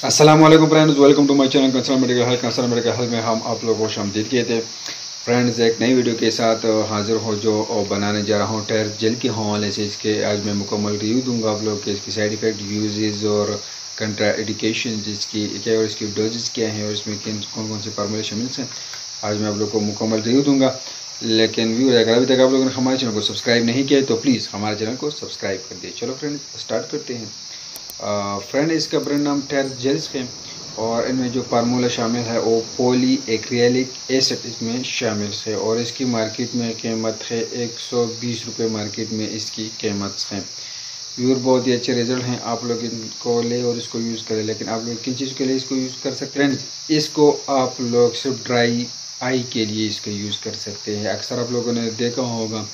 अस्सलाम वालेकुम friends, welcome to my channel concern medical health में हम आप लोगों को खुशामदीद कहते हैं। फ्रेंड्स, एक नई वीडियो के साथ हाजिर हो जो बनाने जा रहा हूँ टेर जेल के हवाले से। इसके आज मैं मुकम्मल रिव्यू दूंगा आप लोगों के, इसकी साइड इफ़ेक्ट, यूजेस और कंट्रा इंडिकेशन जिसकी क्या और इसकी डोजेस क्या हैं और इसमें कौन कौन से फार्मूले शामिल हैं। आज मैं आप लोग को मुकम्मल रिव्यू दूंगा। लेकिन व्यू अगर अभी तक आप लोगों ने हमारे चैनल को सब्सक्राइब नहीं किया तो प्लीज़ हमारे चैनल को सब्सक्राइब कर दिए। चलो फ्रेंड्स, स्टार्ट करते हैं। फ्रेंड, इसका ब्रांड नाम टेर जेल्स है और इनमें जो फार्मूला शामिल है वो पॉली एक्रिलिक एसिड इसमें शामिल है और इसकी मार्केट में कीमत है 120 रुपये। मार्केट में इसकी कीमत है। व्यूर बहुत ही अच्छे रिजल्ट हैं, आप लोग इनको ले और इसको यूज़ करें। लेकिन आप लोग किन चीज़ के लिए इसको यूज़ कर सकते हैं? इसको आप लोग सिर्फ ड्राई आई के लिए इसको यूज़ कर सकते हैं। अक्सर आप लोगों ने देखा होगा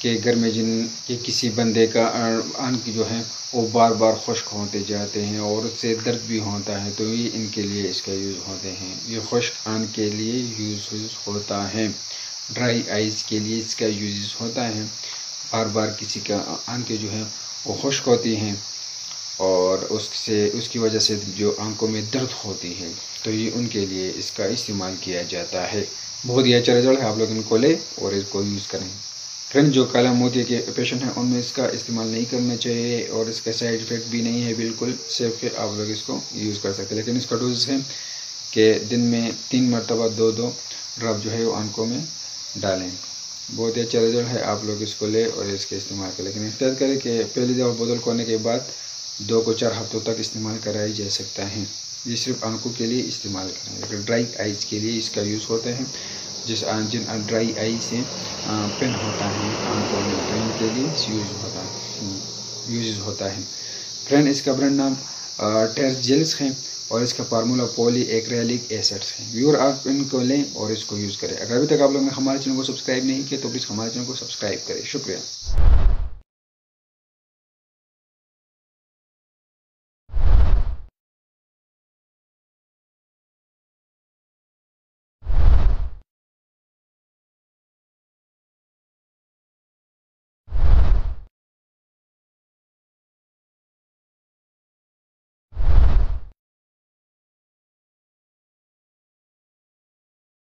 कि घर में जिन के किसी बंदे का आंख जो है वो बार बार खुश्क होते जाते हैं और उससे दर्द भी होता है, तो ये इनके लिए इसका यूज़ होते हैं। ये खुश्क आंख के लिए यूज़ होता है, ड्राई आइज़ के लिए इसका यूज़ होता है। बार बार किसी का आंखें जो है वो खुश्क होती हैं और उसकी वजह से जो आंखों में दर्द होती है, तो ये उनके लिए इसका इस्तेमाल किया जाता है। बहुत ही अच्छा रिजल्ट है, आप लोग इनको ले और इसको यूज़ करें। फ्रेंड, जो काला मोतिया के पेशेंट हैं उनमें इसका इस्तेमाल नहीं करना चाहिए और इसका साइड इफ़ेक्ट भी नहीं है, बिल्कुल सेफ है, आप लोग इसको यूज़ कर सकते हैं। लेकिन इसका डोज है कि दिन में 3 मरतबा 2-2 ड्रॉप जो है वो आंखों में डालें। बहुत ही अच्छा रिजल्ट है, आप लोग इसको ले और इसके इस्तेमाल करें। लेकिन एहतियात करें कि पहली दफ़ा बोतल खोलने के बाद 2 को 4 हफ्तों तक इस्तेमाल कराया जा सकता है। ये सिर्फ आंखों के लिए इस्तेमाल करें। लेकिन ड्राई आइज़ के लिए इसका यूज़ होता है, जिन ड्राई आई से पेन होता है आंखों में, तो इनके लिए यूज़ होता है। फ्रेंड, इसका ब्रांड नाम टेर जेल्स है और इसका फार्मूला पॉली एक्रिलिक एसिड्स है। व्यूअर, आप इनको लें और इसको यूज़ करें। अगर अभी तक आप लोगों ने हमारे चैनल को सब्सक्राइब नहीं किया तो प्लीज़ हमारे चैनल को सब्सक्राइब करें। शुक्रिया।